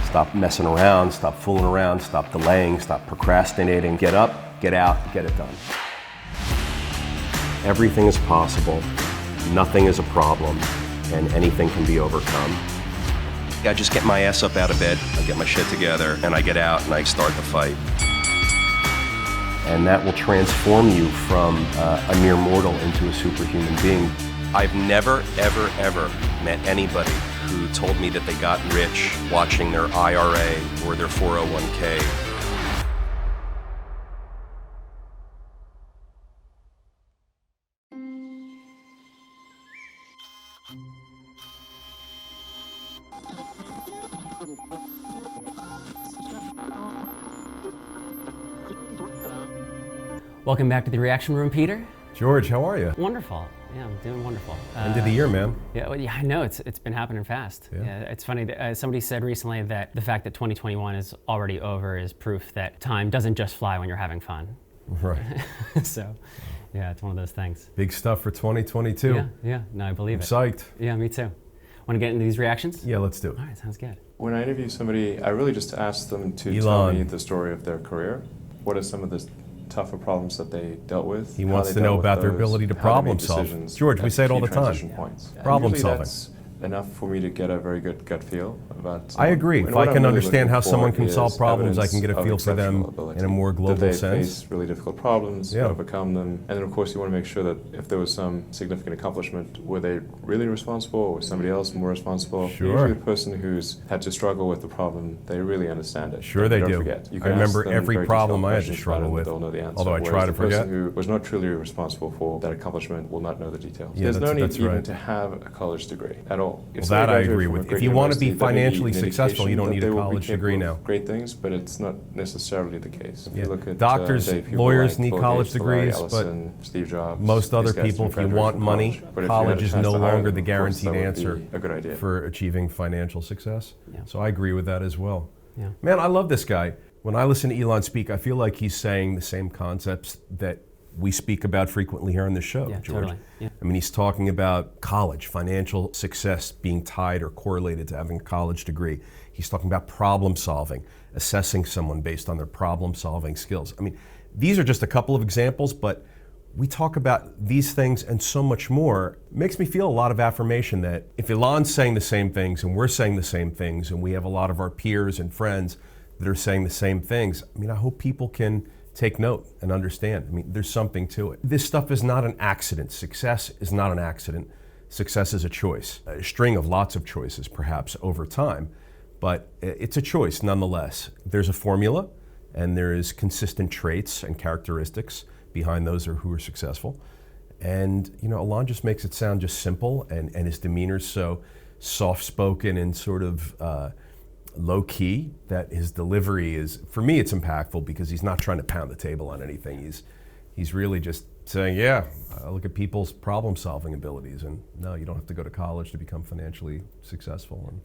Stop messing around, stop fooling around, stop delaying, stop procrastinating. Get up, get out, get it done. Everything is possible, nothing is a problem, and anything can be overcome. I just get my ass up out of bed, I get my shit together, and I get out and I start the fight. And that will transform you from a mere mortal into a superhuman being. I've never, ever, ever met anybody who told me that they got rich watching their IRA or their 401k. Welcome back to the Reaction Room, Peter. George, how are you? Wonderful. Yeah, I'm doing wonderful. End of the year, man. Yeah, well, yeah, I know. It's been happening fast. Yeah, it's funny. Somebody said recently that the fact that 2021 is already over is proof that time doesn't just fly when you're having fun. Right. So, yeah, it's one of those things. Big stuff for 2022. Yeah. No, I believe I'm it. psyched. Yeah, me too. Want to get into these reactions? Yeah, let's do it. All right, sounds good. When I interview somebody, I really just ask them to tell me the story of their career. What are some of the tougher problems that they dealt with? He wants to know about their ability to problem solve. George, we say it all the time. Problem solving. That's enough for me to get a very good gut feel about. I agree. If I can understand how someone can solve problems, I can get a feel for them in a more global sense. Did they face really difficult problems, overcome them? And then of course you want to make sure that if there was some significant accomplishment, were they really responsible or was somebody else more responsible? Sure. Usually the person who's had to struggle with the problem, they really understand it. Sure they do. Forget. You I can remember ask them every very problem detailed I had to questions struggle about it, with, they'll know the answer. although I try to forget. The person who was not truly responsible for that accomplishment will not know the details. Yeah, There's no need even right. to have a college degree at all. Well, that I agree with. If you want to be financially successful, you don't need a college degree now. Great things, but it's not necessarily the case. If you look at doctors, lawyers need college degrees, but Steve Jobs, most other people, if you want money, college is no longer the guaranteed answer for achieving financial success. Yeah. So I agree with that as well. Yeah. Man, I love this guy. When I listen to Elon speak, I feel like he's saying the same concepts that we speak about frequently here on the show, Yeah, George. totally. Yeah. I mean, he's talking about college, financial success being tied or correlated to having a college degree. He's talking about problem solving, assessing someone based on their problem solving skills. I mean, these are just a couple of examples, but we talk about these things and so much more. It makes me feel a lot of affirmation that if Elon's saying the same things and we're saying the same things and we have a lot of our peers and friends that are saying the same things, I mean, I hope people can take note and understand. I mean, there's something to it. This stuff is not an accident. Success is not an accident. Success is a choice, a string of lots of choices perhaps over time, but it's a choice nonetheless. There's a formula and there is consistent traits and characteristics behind those who are successful. And, you know, Elon just makes it sound just simple and his demeanor's so soft-spoken and sort of low-key that his delivery is, for me, it's impactful because he's not trying to pound the table on anything. He's really just saying, yeah, I look at people's problem-solving abilities, and no, you don't have to go to college to become financially successful, and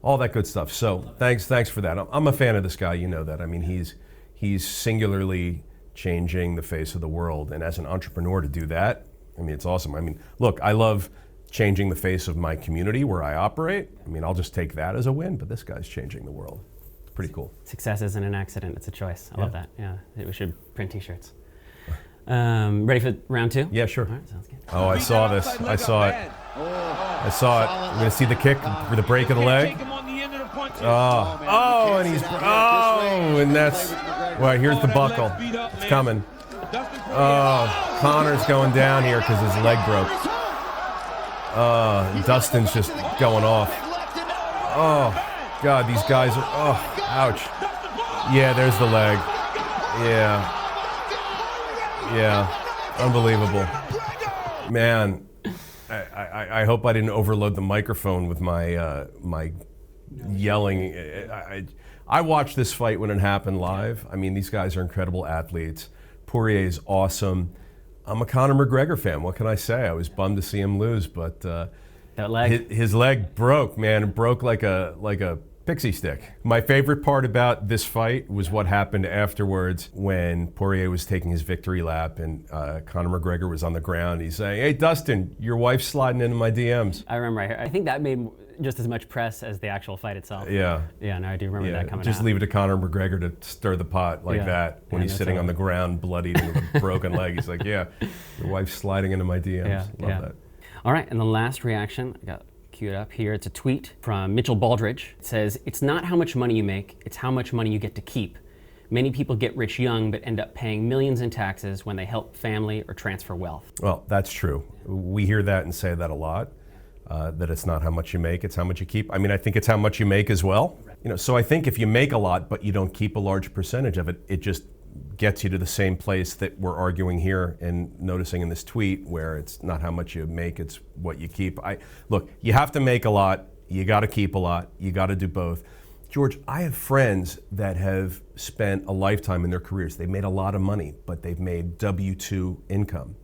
all that good stuff. So thanks for that. I'm a fan of this guy, you know that. I mean, he's singularly changing the face of the world, and as an entrepreneur to do that, I mean, it's awesome. I mean, look, I love changing the face of my community where I operate. I mean, I'll just take that as a win, but this guy's changing the world. It's pretty cool. Success isn't an accident, it's a choice. I love that. Yeah, we should print t-shirts. Ready for round two? Yeah, sure. All right, sounds good. Oh, I saw this. I saw it. I saw it. We're gonna see the kick for the break of the leg. And he's, and that's, well, here's the buckle. It's coming. Oh, Connor's going down here because his leg broke. Dustin's just going off. Oh, God, these guys are, ouch. Yeah, there's the leg. Yeah, unbelievable. Man, I hope I didn't overload the microphone with my my yelling. I watched this fight when it happened live. I mean, these guys are incredible athletes. Poirier's awesome. I'm a Conor McGregor fan. What can I say? I was bummed to see him lose, but that leg, his leg broke, man. It broke like a pixie stick. My favorite part about this fight was what happened afterwards when Poirier was taking his victory lap and Conor McGregor was on the ground. He's saying, "Hey, Dustin, your wife's sliding into my DMs." I remember. I think that made just as much press as the actual fight itself. Yeah. Yeah, no, I do remember that coming just out. leave it to Conor McGregor to stir the pot like that when he's sitting on the ground, bloodied and with a broken leg. He's like, yeah, your wife's sliding into my DMs. Love that. All right, and the last reaction, I got queued up here. It's a tweet from Mitchell Baldridge. It says, "It's not how much money you make, it's how much money you get to keep. Many people get rich young but end up paying millions in taxes when they help family or transfer wealth." Well, that's true. We hear that and say that a lot, that it's not how much you make, it's how much you keep. I mean, I think it's how much you make as well. So I think if you make a lot but you don't keep a large percentage of it, it just gets you to the same place that we're arguing here and noticing in this tweet, where it's not how much you make, it's what you keep. Look, you have to make a lot, you got to keep a lot, you got to do both. George, I have friends that have spent a lifetime in their careers. They've made a lot of money, but they've made W-2 income.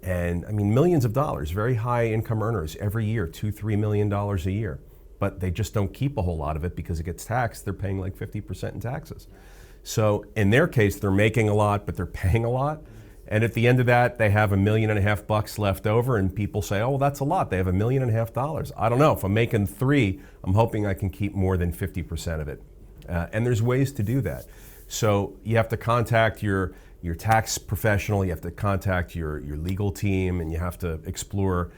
And I mean, millions of dollars, very high income earners every year, $2-3 million a year. But they just don't keep a whole lot of it because it gets taxed. They're paying like 50% in taxes. So in their case, they're making a lot, but they're paying a lot. And at the end of that, they have $1.5 million left over, and people say, oh, well, that's a lot. They have $1.5 million. I don't know. If I'm making 3, I'm hoping I can keep more than 50% of it. And there's ways to do that. So you have to contact your tax professional, you have to contact your legal team, and you have to explore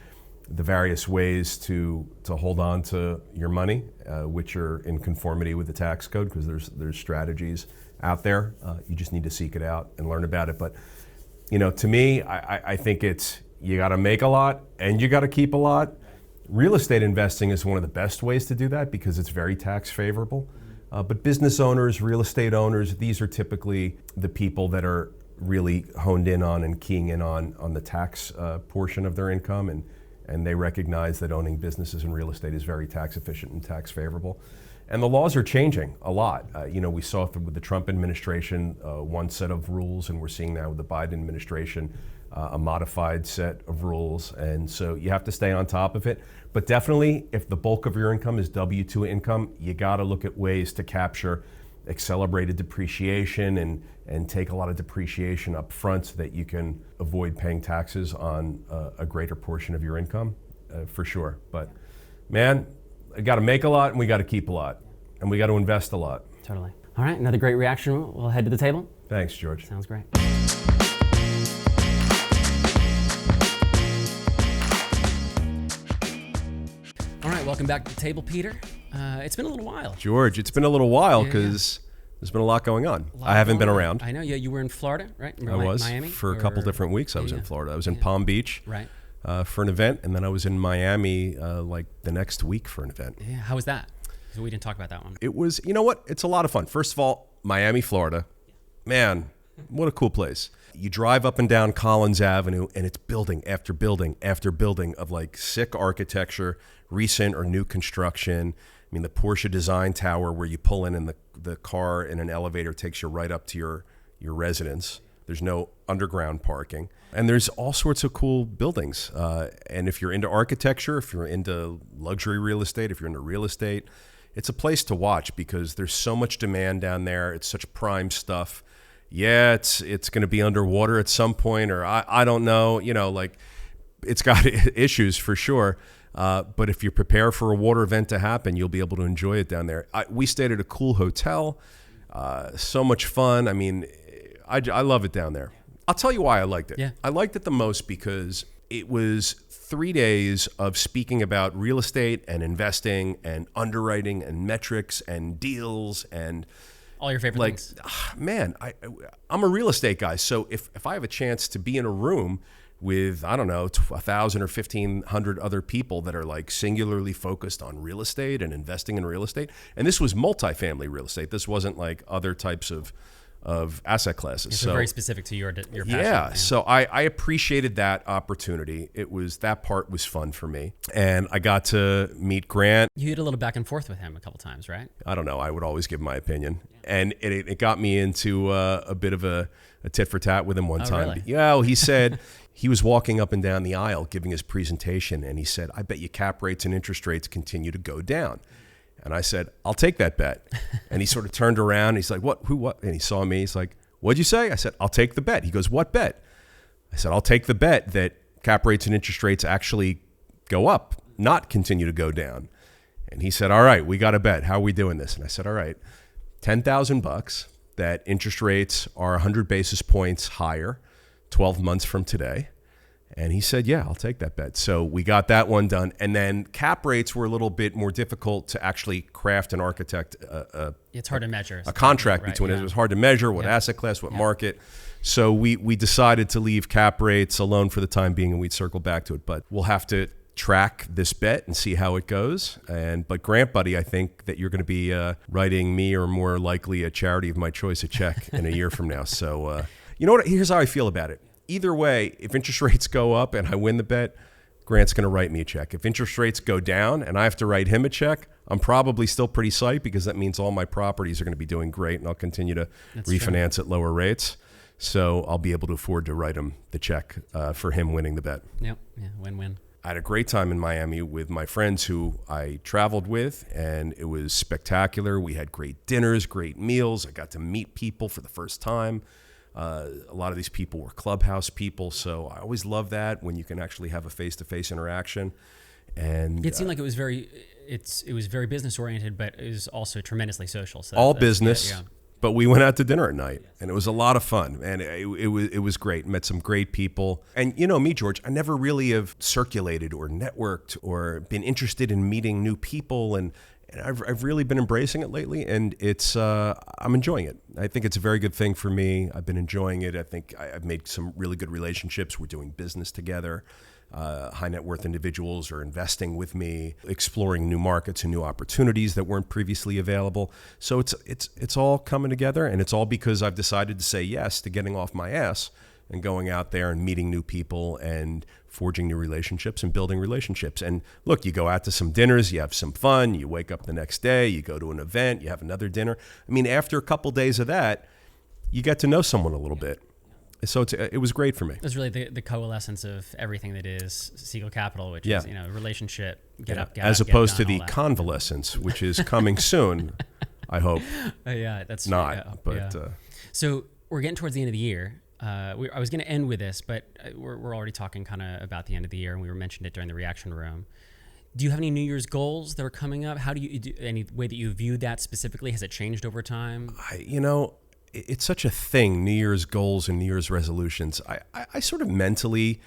the various ways to hold on to your money, which are in conformity with the tax code, because there's strategies out there. You just need to seek it out and learn about it. But to me, I think it's, you got to make a lot and you got to keep a lot. Real estate investing is one of the best ways to do that because it's very tax favorable. But business owners, real estate owners, these are typically the people that are really honed in on and keying in on the tax portion of their income, and they recognize that owning businesses and real estate is very tax efficient and tax favorable. And the laws are changing a lot. We saw with the Trump administration one set of rules, and we're seeing now with the Biden administration a modified set of rules. And so you have to stay on top of it. But definitely, if the bulk of your income is W-2 income, you got to look at ways to capture accelerated depreciation and take a lot of depreciation up front so that you can avoid paying taxes on a greater portion of your income, for sure. But man, we got to make a lot and we got to keep a lot and we got to invest a lot. Totally. All right, another great reaction. We'll head to the table. Thanks, George. Sounds great. All right, welcome back to the table, Peter. It's been a little while. George, it's been a little while because there's been a lot going on. I haven't been around. I know. Yeah, you were in Florida, right? I was. Miami? For a couple different weeks I was in Florida. I was in Palm Beach. Right. For an event, and then I was in Miami like the next week for an event. Yeah, how was that? So we didn't talk about that one. It was, you know what? It's a lot of fun. First of all, Miami, Florida. Man, what a cool place. You drive up and down Collins Avenue, and it's building after building after building of like sick architecture, recent or new construction. I mean, the Porsche Design Tower where you pull in and the car in an elevator takes you right up to your residence. There's no underground parking. And there's all sorts of cool buildings. And if you're into architecture, if you're into luxury real estate, if you're into real estate, it's a place to watch because there's so much demand down there. It's such prime stuff. Yeah, it's going to be underwater at some point, or I don't know. Like it's got issues for sure. But if you prepare for a water event to happen, you'll be able to enjoy it down there. We stayed at a cool hotel. So much fun. I mean, I love it down there. I'll tell you why I liked it. Yeah. I liked it the most because it was 3 days of speaking about real estate and investing and underwriting and metrics and deals and all your favorite things. Man, I'm a real estate guy. So if I have a chance to be in a room with, I don't know, 1,000 or 1,500 other people that are like singularly focused on real estate and investing in real estate, and this was multifamily real estate. This wasn't like other types of asset classes. So very specific to your passion. Yeah, so I appreciated that opportunity. That part was fun for me. And I got to meet Grant. You had a little back and forth with him a couple times, right? I don't know. I would always give my opinion. And it got me into a bit of a tit for tat with him one time. Really? Yeah, well, he said he was walking up and down the aisle giving his presentation, and he said, I bet you cap rates and interest rates continue to go down. And I said, I'll take that bet. And he sort of turned around. He's like, what? Who, what? And he saw me. He's like, what'd you say? I said, I'll take the bet. He goes, what bet? I said, I'll take the bet that cap rates and interest rates actually go up, not continue to go down. And he said, all right, we got a bet. How are we doing this? And I said, all right, $10,000 that interest rates are 100 basis points higher 12 months from today. And he said, yeah, I'll take that bet. So we got that one done. And then cap rates were a little bit more difficult to actually craft and architect it's hard to measure. A contract right, between yeah. it. It was hard to measure what asset class, what market. So we decided to leave cap rates alone for the time being, and we'd circle back to it. But we'll have to track this bet and see how it goes. But Grant, buddy, I think that you're going to be writing me, or more likely a charity of my choice, a check in a year from now. So you know what? Here's how I feel about it. Either way, if interest rates go up and I win the bet, Grant's going to write me a check. If interest rates go down and I have to write him a check, I'm probably still pretty psyched, because that means all my properties are going to be doing great, and I'll continue to refinance at lower rates. So I'll be able to afford to write him the check for him winning the bet. Yep. Yeah. Win-win. I had a great time in Miami with my friends who I traveled with, and it was spectacular. We had great dinners, great meals. I got to meet people for the first time. A lot of these people were Clubhouse people, so I always love that when you can actually have a face-to-face interaction. And it seemed like it was very business oriented, but it was also tremendously social. So all business, yeah. But we went out to dinner at night, and it was a lot of fun, and it was great. Met some great people, and you know me, George, I never really have circulated or networked or been interested in meeting new people, and I've really been embracing it lately, and it's I'm enjoying it. I think it's a very good thing for me. I've been enjoying it. I think I've made some really good relationships. We're doing business together. High net worth individuals are investing with me, exploring new markets and new opportunities that weren't previously available. So it's all coming together, and it's all because I've decided to say yes to getting off my ass and going out there and meeting new people and forging new relationships and building relationships. And look, you go out to some dinners, you have some fun, you wake up the next day, you go to an event, you have another dinner. I mean, after a couple days of that, you get to know someone a little bit. So it was great for me. It's really the coalescence of everything that is Siegel Capital, which is, relationship, get up, as opposed to the convalescence, which is coming soon, I hope. That's not. Yeah, but so we're getting towards the end of the year. I was going to end with this, but we're already talking kind of about the end of the year, and we mentioned it during the reaction room. Do you have any New Year's goals that are coming up? How do you do any way that you view that specifically? Has it changed over time? It's such a thing, New Year's goals and New Year's resolutions. I sort of mentally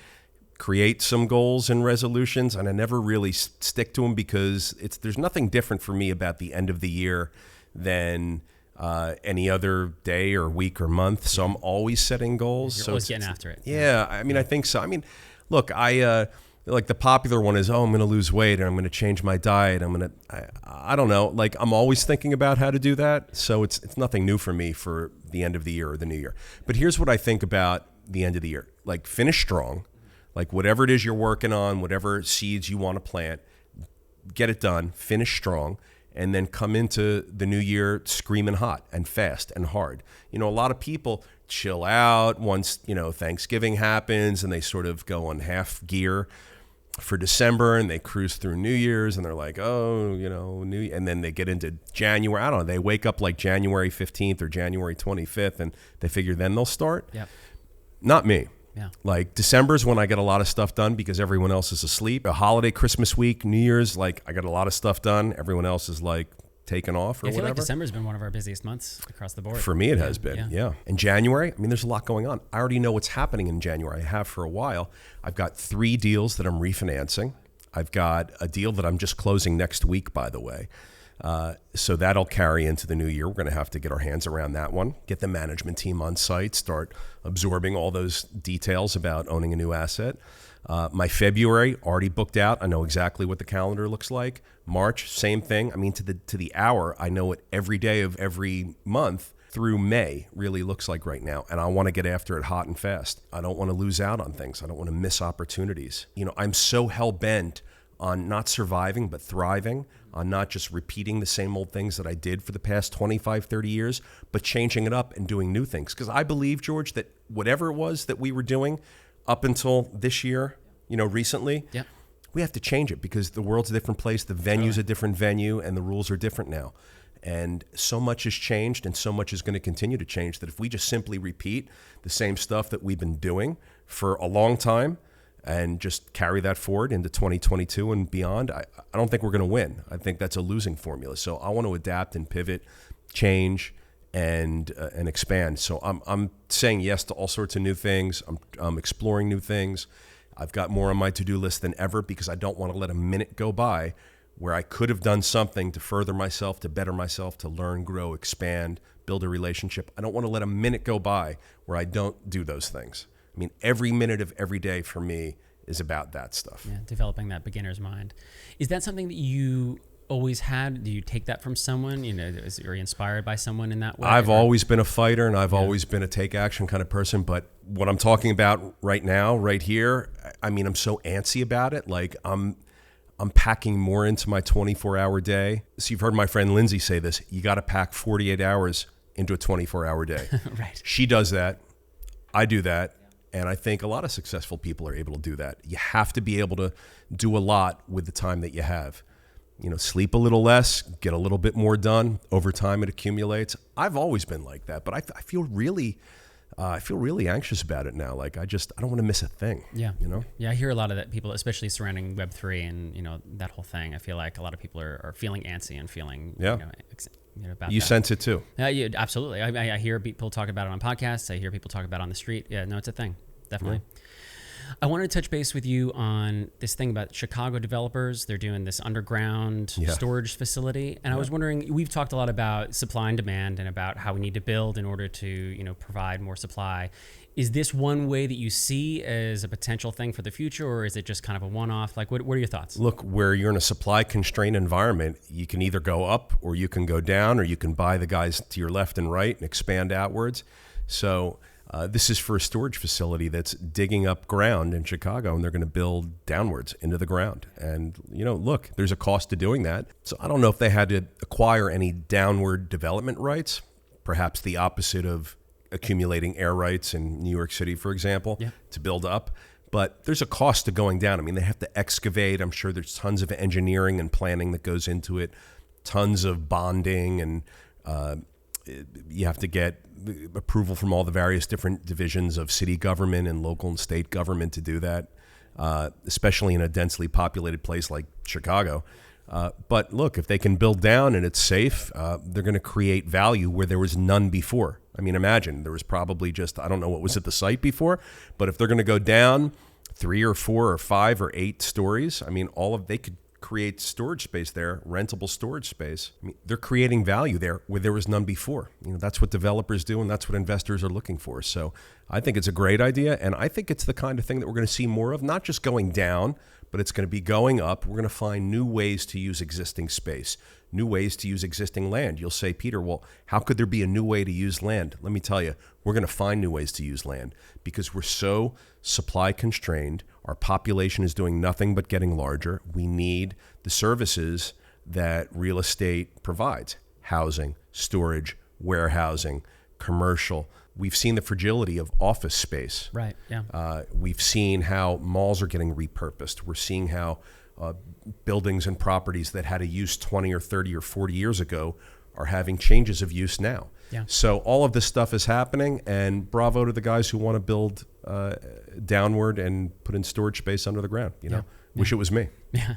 create some goals and resolutions, and I never really stick to them, because there's nothing different for me about the end of the year than any other day or week or month. So I'm always setting goals. You're always getting after it. Yeah, I mean, I think so. I mean, look, like the popular one is, I'm going to lose weight, and I'm going to change my diet. I don't know. Like, I'm always thinking about how to do that. So it's nothing new for me for the end of the year or the new year. But here's what I think about the end of the year. Like, finish strong. Like, whatever it is you're working on, whatever seeds you want to plant, get it done, finish strong, and then come into the new year screaming hot and fast and hard. A lot of people chill out once, Thanksgiving happens, and they sort of go on half gear for December, and they cruise through New Year's, and they're like, and then they get into January. I don't know. They wake up like January 15th or January 25th, and they figure then they'll start. Yep. Not me. Yeah. Like, December's when I get a lot of stuff done because everyone else is asleep. A holiday, Christmas week, New Year's, like, I got a lot of stuff done. Everyone else is like taken off or I feel whatever. like December's been one of our busiest months across the board. For me, it has been, yeah. And January, I mean, there's a lot going on. I already know what's happening in January. I have for a while. I've got 3 deals that I'm refinancing. I've got a deal that I'm just closing next week, by the way. So that'll carry into the new year. We're going to have to get our hands around that one, get the management team on site, start absorbing all those details about owning a new asset. My February already booked out. I know exactly what the calendar looks like. March, same thing. I mean, to the hour, I know what every day of every month through May really looks like right now. And I want to get after it hot and fast. I don't want to lose out on things. I don't want to miss opportunities. I'm so hell-bent on not surviving, but thriving, on not just repeating the same old things that I did for the past 25, 30 years, but changing it up and doing new things. Because I believe, George, that whatever it was that we were doing up until this year, recently, we have to change it, because the world's a different place, the venue's a different venue, and the rules are different now. And so much has changed, and so much is going to continue to change, that if we just simply repeat the same stuff that we've been doing for a long time, and just carry that forward into 2022 and beyond, I don't think we're going to win. I think that's a losing formula. So I want to adapt and pivot, change, and expand. So I'm saying yes to all sorts of new things. I'm exploring new things. I've got more on my to-do list than ever because I don't want to let a minute go by where I could have done something to further myself, to better myself, to learn, grow, expand, build a relationship. I don't want to let a minute go by where I don't do those things. I mean, every minute of every day for me is about that stuff. Yeah, developing that beginner's mind. Is that something that you always had? Do you take that from someone? You know, are you inspired by someone in that way? I've always been a fighter, and I've always been a take action kind of person. But what I'm talking about right now, right here, I mean, I'm so antsy about it. Like I'm packing more into my 24-hour day. So you've heard my friend Lindsay say this: you got to pack 48 hours into a 24-hour day. Right. She does that. I do that. And I think a lot of successful people are able to do that. You have to be able to do a lot with the time that you have. You know, sleep a little less, get a little bit more done. Over time, it accumulates. I've always been like that, but I feel really anxious about it now. Like I don't want to miss a thing. Yeah. You know? Yeah, I hear a lot of that, people, especially surrounding Web3 and, you know, that whole thing. I feel like a lot of people are feeling antsy and feeling, Yeah. About You that. sense it too. Yeah, absolutely. I hear people talk about it on podcasts. I hear people talk about it on the street. Yeah, no, it's a thing. Definitely. Yeah. I wanted to touch base with you on this thing about Chicago developers. They're doing this underground storage facility. And I was wondering, we've talked a lot about supply and demand and about how we need to build in order to, you know, provide more supply. Is this one way that you see as a potential thing for the future, or is it just kind of a one-off? Like, what are your thoughts? Look, where you're in a supply-constrained environment, you can either go up or you can go down, or you can buy the guys to your left and right and expand outwards. So this is for a storage facility that's digging up ground in Chicago, and they're going to build downwards into the ground. And, you know, look, there's a cost to doing that. So I don't know if they had to acquire any downward development rights, perhaps the opposite of accumulating air rights in New York City, for example, to build up. But there's a cost to going down. I mean, they have to excavate. I'm sure there's tons of engineering and planning that goes into it, tons of bonding, and you have to get approval from all the various different divisions of city government and local and state government to do that, especially in a densely populated place like Chicago. But look, if they can build down and it's safe, they're going to create value where there was none before. I mean, imagine there was probably just, I don't know what was at the site before, but if they're going to go down 3 or 4 or 5 or 8 stories, I mean, they could create storage space there, rentable storage space. I mean, they're creating value there where there was none before. You know, that's what developers do, and that's what investors are looking for. So I think it's a great idea, and I think it's the kind of thing that we're going to see more of, not just going down, but it's going to be going up. We're going to find new ways to use existing space, new ways to use existing land. You'll say, Peter, well, how could there be a new way to use land? Let me tell you, we're going to find new ways to use land because we're so supply constrained. Our population is doing nothing but getting larger. We need the services that real estate provides: housing, storage, warehousing, commercial. We've seen the fragility of office space. Right, yeah. We've seen how malls are getting repurposed. We're seeing how buildings and properties that had a use 20 or 30 or 40 years ago are having changes of use now. Yeah. So all of this stuff is happening, and bravo to the guys who want to build downward and put in storage space under the ground. You know, wish it was me. Yeah.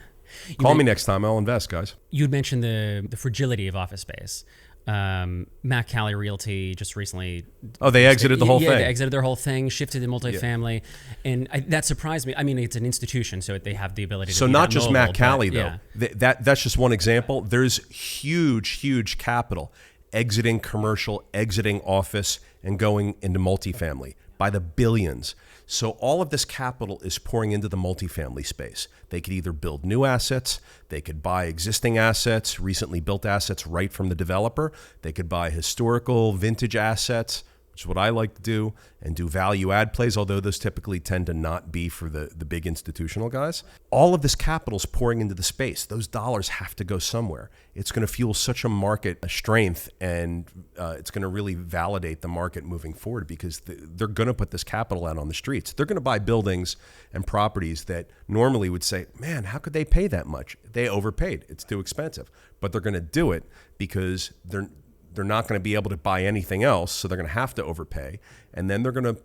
Call me next time. I'll invest, guys. You'd mentioned the fragility of office space. Mac Cali Realty just recently. Oh, they exited the whole thing. They exited their whole thing, shifted to multifamily, and that surprised me. I mean, it's an institution, so they have the ability to. So be not that just mobile, Mac Cali though. Yeah. That's just one example. There's huge capital exiting commercial, exiting office, and going into multifamily by the billions. So all of this capital is pouring into the multifamily space. They could either build new assets, they could buy existing assets, recently built assets right from the developer. They could buy historical vintage assets, which is what I like to do, and do value add plays, although those typically tend to not be for the big institutional guys. All of this capital is pouring into the space. Those dollars have to go somewhere. It's going to fuel such a market strength, and it's going to really validate the market moving forward because they're going to put this capital out on the streets. They're going to buy buildings and properties that normally would say, man, how could they pay that much? They overpaid. It's too expensive. But they're going to do it because they're not going to be able to buy anything else, so they're going to have to overpay, and then they're going to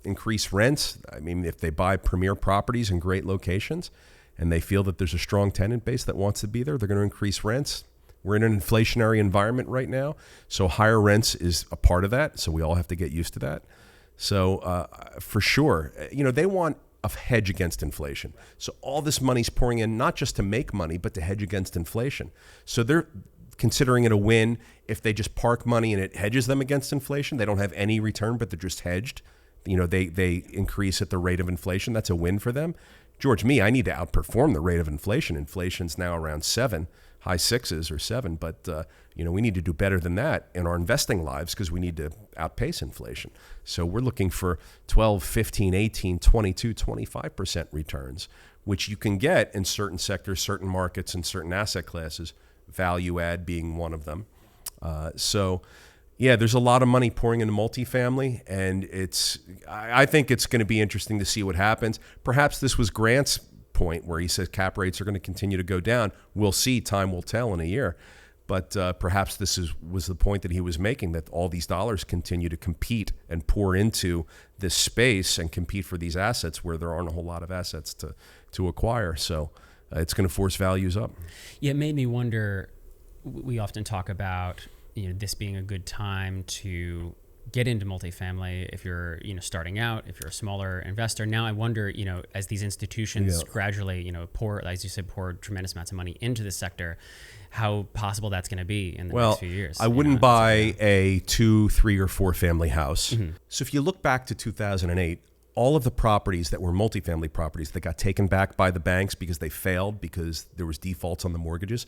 increase rents. I mean, if they buy premier properties in great locations and they feel that there's a strong tenant base that wants to be there, they're going to increase rents. We're in an inflationary environment right now, so higher rents is a part of that. So we all have to get used to that. So for sure, they want a hedge against inflation. So all this money's pouring in not just to make money, but to hedge against inflation. So they're considering it a win if they just park money and it hedges them against inflation. They don't have any return, but they're just hedged. They increase at the rate of inflation. That's a win for them. George, I need to outperform the rate of inflation. Inflation's now around 7, high 6s or 7, but we need to do better than that in our investing lives because we need to outpace inflation. So we're looking for 12, 15, 18, 22, 25% returns, which you can get in certain sectors, certain markets, and certain asset classes, value add being one of them. There's a lot of money pouring into multifamily, and I think it's going to be interesting to see what happens. Perhaps this was Grant's point where he says cap rates are going to continue to go down. We'll see. Time will tell in a year. But perhaps this was the point that he was making, that all these dollars continue to compete and pour into this space and compete for these assets where there aren't a whole lot of assets to acquire. So it's going to force values up. Yeah, it made me wonder, we often talk about this being a good time to get into multifamily if you're starting out, if you're a smaller investor. Now I wonder, as these institutions gradually pour, as you said, pour tremendous amounts of money into the sector, how possible that's going to be in the next few years. I wouldn't buy a 2, 3, or 4 family house. Mm-hmm. So if you look back to 2008, all of the properties that were multifamily properties that got taken back by the banks because they failed because there was defaults on the mortgages,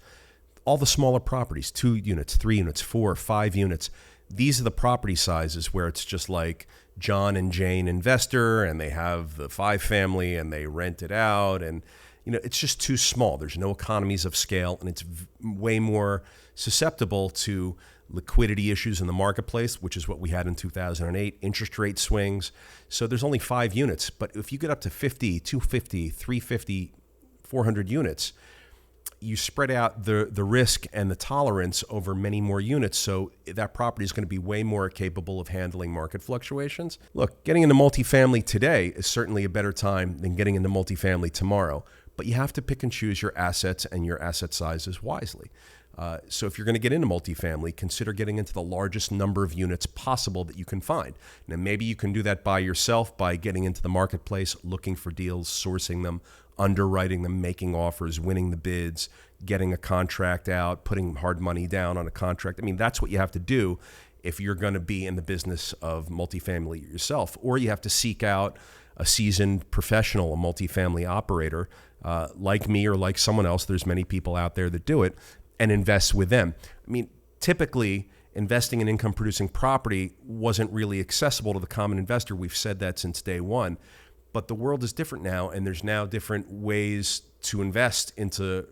all the smaller properties, 2 units, 3 units, 4, 5 units, these are the property sizes where it's just like John and Jane investor, and they have the 5 family and they rent it out, and it's just too small. There's no economies of scale, and it's way more susceptible to liquidity issues in the marketplace, which is what we had in 2008, interest rate swings. So there's only 5 units, but if you get up to 50, 250, 350, 400 units, you spread out the risk and the tolerance over many more units, so that property is going to be way more capable of handling market fluctuations. Look, getting into multifamily today is certainly a better time than getting into multifamily tomorrow, but you have to pick and choose your assets and your asset sizes wisely. So if you're going to get into multifamily, consider getting into the largest number of units possible that you can find. Now, maybe you can do that by yourself by getting into the marketplace, looking for deals, sourcing them, underwriting them, making offers, winning the bids, getting a contract out, putting hard money down on a contract. I mean, that's what you have to do if you're going to be in the business of multifamily yourself. Or you have to seek out a seasoned professional, a multifamily operator, like me or like someone else. There's many people out there that do it, and invest with them. I mean, typically, investing in income-producing property wasn't really accessible to the common investor. We've said that since day one. But the world is different now, and there's now different ways to invest into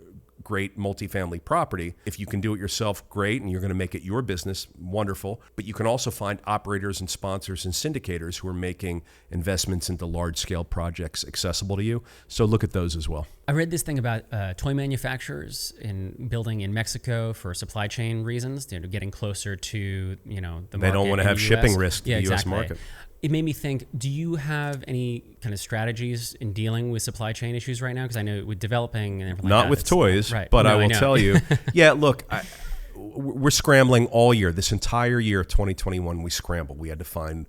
great multifamily property. If you can do it yourself, great, and you're going to make it your business, wonderful. But you can also find operators and sponsors and syndicators who are making investments into large-scale projects accessible to you. So look at those as well. I read this thing about toy manufacturers in building in Mexico for supply chain reasons, getting closer to the market. They don't want to have shipping risk to the U.S. market. It made me think, do you have any kind of strategies in dealing with supply chain issues right now? Because I know with developing and everything Not like that, with toys, right. But no, I will tell you. Yeah, look, we're scrambling all year. This entire year, 2021, we scrambled. We had to find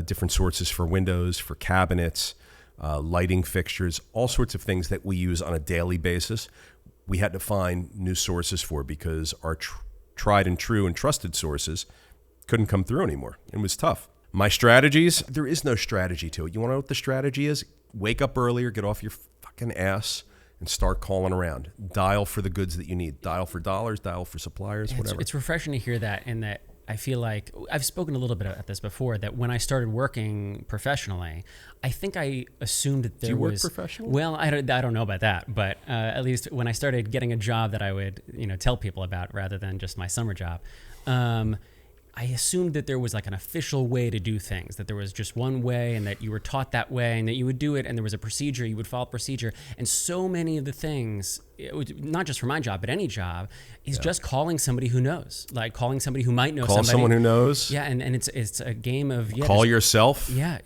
different sources for windows, for cabinets, lighting fixtures, all sorts of things that we use on a daily basis. We had to find new sources for because our tried and true and trusted sources couldn't come through anymore. It was tough. My strategies, there is no strategy to it. You want to know what the strategy is? Wake up earlier, get off your fucking ass, and start calling around. Dial for the goods that you need. Dial for dollars, dial for suppliers, whatever. It's refreshing to hear that, and that I feel like, I've spoken a little bit about this before, that when I started working professionally, I think I assumed that there was... Do you work professionally? Well, I don't know about that, but at least when I started getting a job that I would tell people about rather than just my summer job, I assumed that there was like an official way to do things, that there was just one way and that you were taught that way and that you would do it and there was a procedure, you would follow procedure. And so many of the things, not just for my job, but any job, is just calling somebody who knows, like calling somebody who might know Call somebody. someone who knows. Yeah, and it's a game of... Yeah, Call yourself. Yeah.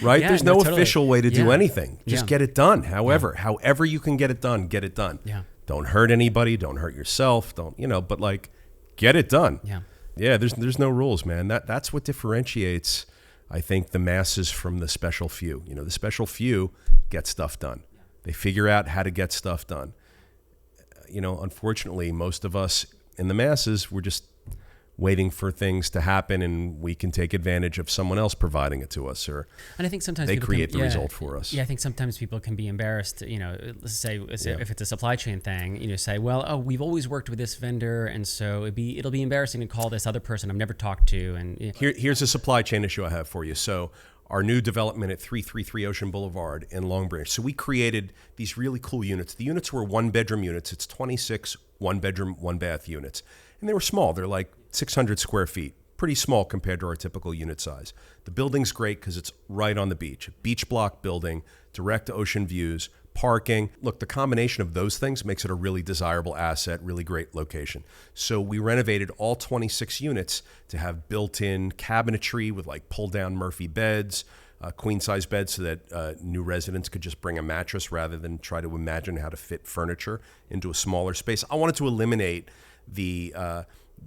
Right? Yeah, There's no totally. official way to do Yeah. anything. Just get it done. However you can get it done, get it done. Yeah. Don't hurt anybody. Don't hurt yourself. Don't, but like, get it done. Yeah. Yeah, there's no rules, man. That's what differentiates, I think, the masses from the special few. The special few get stuff done. They figure out how to get stuff done. Unfortunately, most of us in the masses, we're just waiting for things to happen, and we can take advantage of someone else providing it to us, or and I think sometimes they people create can, the result for us. Yeah, I think sometimes people can be embarrassed. Let's say if it's a supply chain thing, say, well, we've always worked with this vendor, and so it'll be embarrassing to call this other person I've never talked to. And Here's a supply chain issue I have for you. So our new development at 333 Ocean Boulevard in Long Branch. So we created these really cool units. The units were 1-bedroom units. It's 26 1-bedroom, 1-bath units. And they were small. They're like 600 square feet. Pretty small compared to our typical unit size. The building's great because it's right on the beach. Beach block building, direct ocean views, parking. Look, the combination of those things makes it a really desirable asset, really great location. So we renovated all 26 units to have built-in cabinetry with like pull-down Murphy beds, queen-size beds, so that new residents could just bring a mattress rather than try to imagine how to fit furniture into a smaller space. I wanted to eliminate the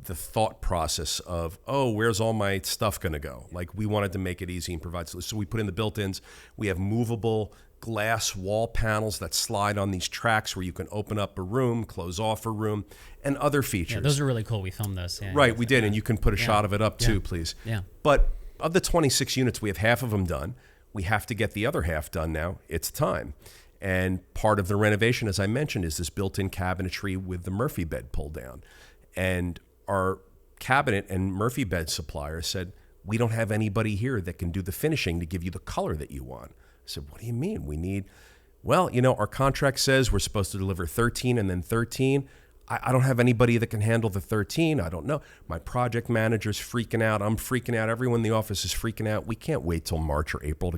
thought process of, where's all my stuff going to go? Like, we wanted to make it easy and provide solutions. So we put in the built-ins. We have movable glass wall panels that slide on these tracks where you can open up a room, close off a room, and other features. yeah, those are really cool. We filmed those. Yeah, Right, we did, and you can put a shot of it up too, please. Yeah. But of the 26 units, we have half of them done. We have to get the other half done now. It's time. And part of the renovation, as I mentioned, is this built-in cabinetry with the Murphy bed pulled down. And our cabinet and Murphy bed supplier said, we don't have anybody here that can do the finishing to give you the color that you want. I said, what do you mean? We need, our contract says we're supposed to deliver 13 and then 13. I don't have anybody that can handle the 13. I don't know. My project manager's freaking out. I'm freaking out. Everyone in the office is freaking out. We can't wait till March or April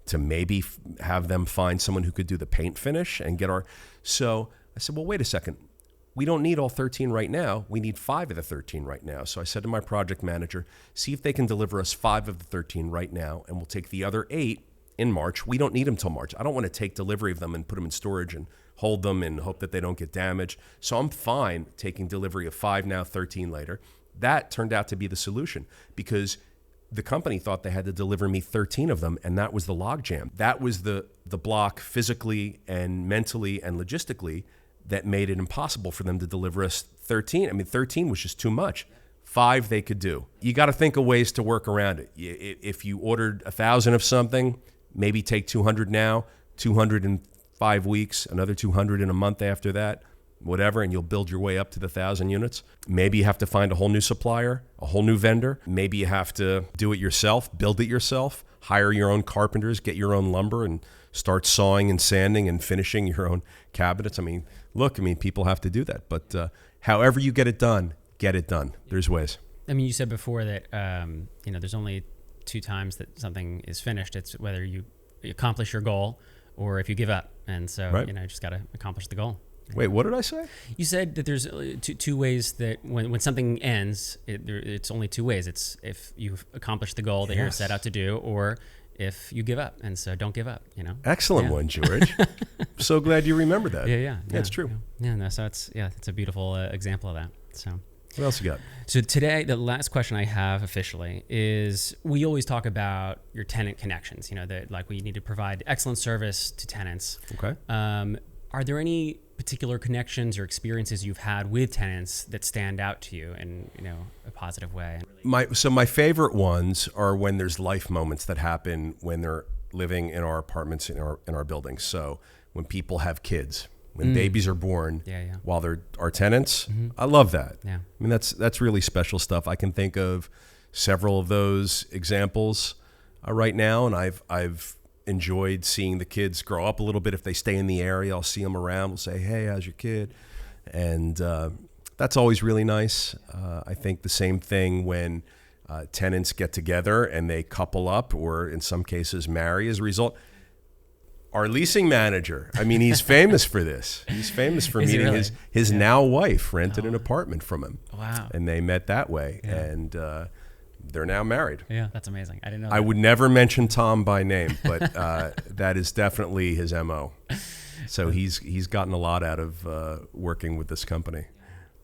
to maybe have them find someone who could do the paint finish and get our... So I said, well, wait a second. We don't need all 13 right now. We need 5 of the 13 right now. So I said to my project manager, see if they can deliver us 5 of the 13 right now, and we'll take the other 8 in March. We don't need them till March. I don't want to take delivery of them and put them in storage and hold them and hope that they don't get damaged. So I'm fine taking delivery of 5 now, 13 later. That turned out to be the solution because the company thought they had to deliver me 13 of them, and that was the logjam. That was the block physically and mentally and logistically that made it impossible for them to deliver us 13. I mean, 13 was just too much. 5 they could do. You got to think of ways to work around it. If you ordered 1,000 of something, maybe take 200 now, 200 in 5 weeks, another 200 in a month after that, whatever, and you'll build your way up to the 1,000 units. Maybe you have to find a whole new supplier, a whole new vendor. Maybe you have to do it yourself, build it yourself, hire your own carpenters, get your own lumber, and start sawing and sanding and finishing your own cabinets. People have to do that. But however you get it done, get it done. There's ways. I mean, you said before that, there's only 2 times that something is finished. It's whether you accomplish your goal or if you give up. And so, Right. you just got to accomplish the goal. Wait, what did I say? You said that there's two ways that when something ends, it's only 2 ways. It's if you've accomplished the goal that you're set out to do, or if you give up. And so don't give up, Excellent one, George. So glad you remember that. Yeah, it's true. Yeah, no, so it's a beautiful example of that. So What else you got? So today, the last question I have officially is, we always talk about your tenant connections, that like we need to provide excellent service to tenants. Okay. Are there any particular connections or experiences you've had with tenants that stand out to you in, a positive way? My favorite ones are when there's life moments that happen when they're living in our apartments, in our buildings. So when people have kids, when babies are born, while they're our tenants, I love that. Yeah. I mean, that's really special stuff. I can think of several of those examples right now, and I've enjoyed seeing the kids grow up a little bit. If they stay in the area, I'll see them around. We'll say, hey, how's your kid? And That's always really nice. I think the same thing when tenants get together and they couple up, or in some cases marry as a result. Our leasing manager, I mean, he's famous for this. He's famous for meeting really? his now wife rented an apartment from him. Wow. And they met that way, and they're now married. Yeah, that's amazing. I didn't know I would never mention Tom by name, but that is definitely his MO. So he's gotten a lot out of working with this company.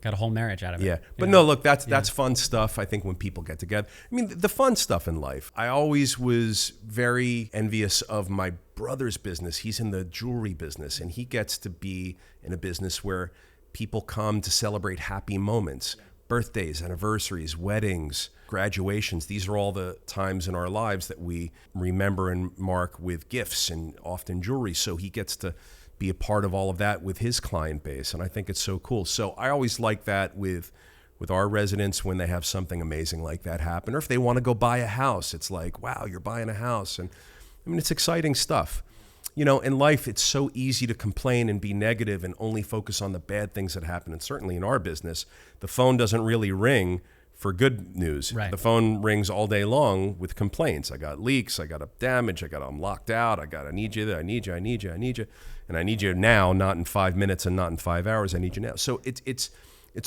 Got a whole marriage out of it. Yeah, but no, look, that's fun stuff. I think when people get together, I mean, the fun stuff in life. I always was very envious of my brother's business. He's in the jewelry business, and he gets to be in a business where people come to celebrate happy moments, birthdays, anniversaries, weddings, graduations. These are all the times in our lives that we remember and mark with gifts and often jewelry. So he gets to be a part of all of that with his client base, and I think it's so cool. So I always like that with our residents when they have something amazing like that happen, or if they want to go buy a house, it's like, wow, you're buying a house. And I mean, it's exciting stuff. You know, in life, it's so easy to complain and be negative and only focus on the bad things that happen. And certainly in our business, the phone doesn't really ring for good news. Right. The phone rings all day long with complaints. I got leaks, I got a damage, I'm locked out, I need you, I need you. And I need you now, not in 5 minutes and not in 5 hours. I need you now. So it's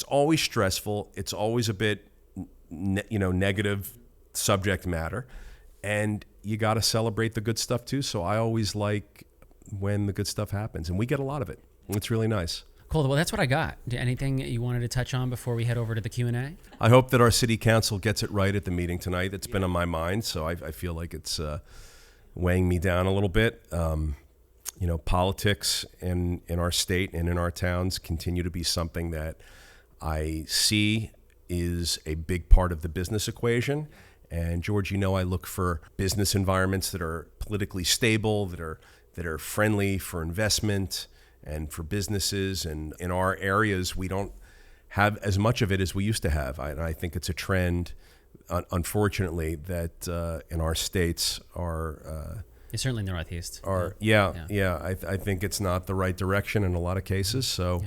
always stressful. It's always a bit, negative subject matter, and you got to celebrate the good stuff too. So I always like when the good stuff happens, and we get a lot of it. It's really nice. Cool. Well, that's what I got. Anything you wanted to touch on before we head over to the Q&A? I hope that our city council gets it right at the meeting tonight. That's been on my mind, so I feel like it's weighing me down a little bit. Politics in our state and in our towns continue to be something that I see is a big part of the business equation. And George, I look for business environments that are politically stable, that are friendly for investment and for businesses. And in our areas, we don't have as much of it as we used to have. I think it's a trend, unfortunately, that in our states are... certainly in the Northeast. I think it's not the right direction in a lot of cases. So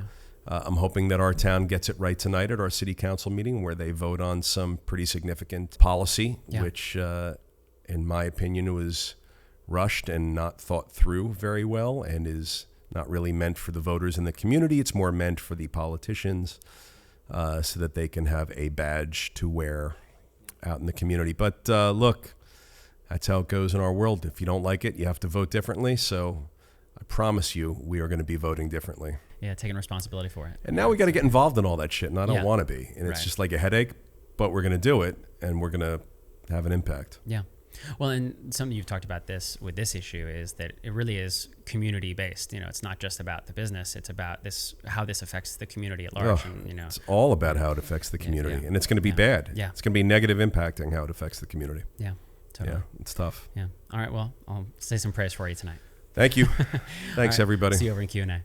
I'm hoping that our town gets it right tonight at our city council meeting, where they vote on some pretty significant policy, which, in my opinion, was rushed and not thought through very well, and is not really meant for the voters in the community. It's more meant for the politicians, so that they can have a badge to wear out in the community. But look, that's how it goes in our world. If you don't like it, you have to vote differently. So I promise you, we are going to be voting differently. Yeah, taking responsibility for it. And now we got to get involved in all that shit, and I don't want to be. And it's just like a headache, but we're going to do it, and we're going to have an impact. Yeah. Well, and something you've talked about with this issue is that it really is community based. It's not just about the business; it's about how this affects the community at large. It's all about how it affects the community, and it's going to be bad. Yeah, it's going to be negative impacting how it affects the community. Yeah, totally. Yeah, it's tough. Yeah. All right. Well, I'll say some prayers for you tonight. Thank you. Thanks, right, everybody. See you over in Q&A.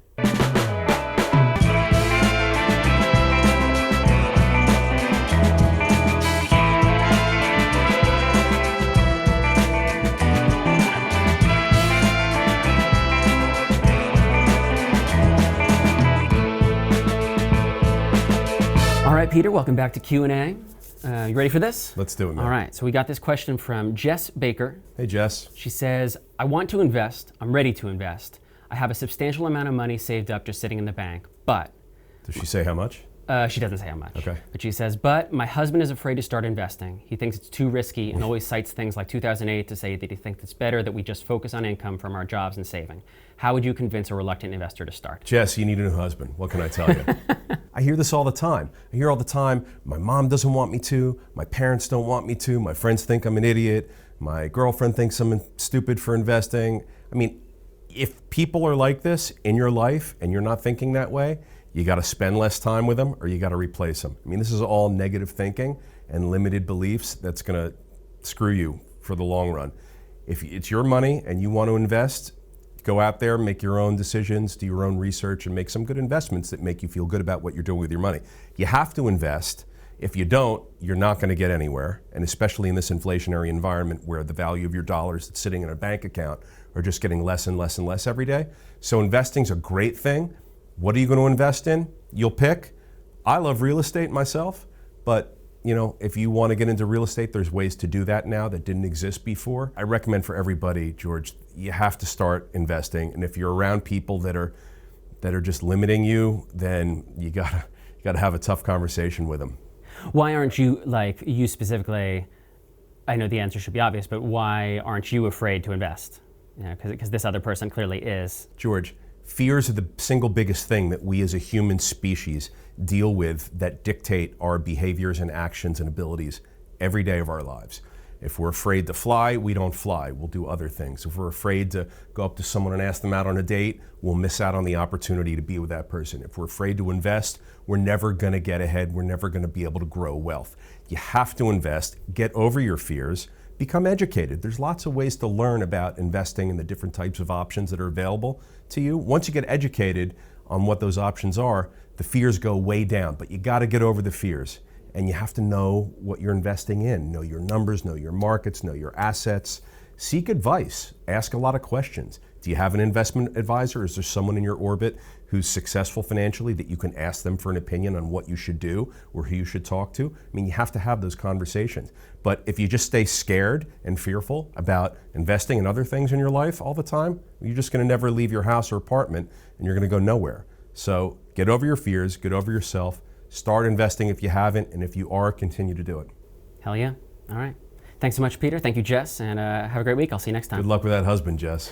All right, Peter, welcome back to Q&A. You ready for this? Let's do it, man. All right, so we got this question from Jess Baker. Hey, Jess. She says, I want to invest. I'm ready to invest. I have a substantial amount of money saved up just sitting in the bank, but... Does she say how much? She doesn't say how much. Okay. But she says, but my husband is afraid to start investing. He thinks it's too risky and always cites things like 2008 to say that he thinks it's better that we just focus on income from our jobs and saving. How would you convince a reluctant investor to start? Jess, you need a new husband. What can I tell you? I hear this all the time. My mom doesn't want me to. My parents don't want me to. My friends think I'm an idiot. My girlfriend thinks I'm stupid for investing. I mean, if people are like this in your life and you're not thinking that way, you got to spend less time with them or you got to replace them. I mean, this is all negative thinking and limited beliefs that's going to screw you for the long run. If it's your money and you want to invest, go out there, make your own decisions, do your own research, and make some good investments that make you feel good about what you're doing with your money. You have to invest. If you don't, you're not going to get anywhere, and especially in this inflationary environment where the value of your dollars that's sitting in a bank account are just getting less and less and less every day. So investing's a great thing. What are you going to invest in? You'll pick. I love real estate myself, but if you want to get into real estate, there's ways to do that now that didn't exist before. I recommend for everybody, George, you have to start investing. And if you're around people that are just limiting you, then you gotta have a tough conversation with them. Why aren't you, like you specifically, I know the answer should be obvious, but why aren't you afraid to invest? Because this other person clearly is. George, fears are the single biggest thing that we as a human species deal with that dictate our behaviors and actions and abilities every day of our lives. If we're afraid to fly, we don't fly. We'll do other things. If we're afraid to go up to someone and ask them out on a date, we'll miss out on the opportunity to be with that person. If we're afraid to invest, we're never going to get ahead. We're never going to be able to grow wealth. You have to invest, get over your fears, become educated. There's lots of ways to learn about investing and the different types of options that are available to you. Once you get educated on what those options are, the fears go way down, but you got to get over the fears. And you have to know what you're investing in, know your numbers, know your markets, know your assets. Seek advice, ask a lot of questions. Do you have an investment advisor? Is there someone in your orbit who's successful financially that you can ask them for an opinion on what you should do or who you should talk to? I mean, you have to have those conversations. But if you just stay scared and fearful about investing in other things in your life all the time, you're just going to never leave your house or apartment and you're going to go nowhere. So get over your fears, get over yourself. Start investing if you haven't, and if you are, continue to do it. Hell yeah. All right. Thanks so much, Peter. Thank you, Jess, and have a great week. I'll see you next time. Good luck with that husband, Jess.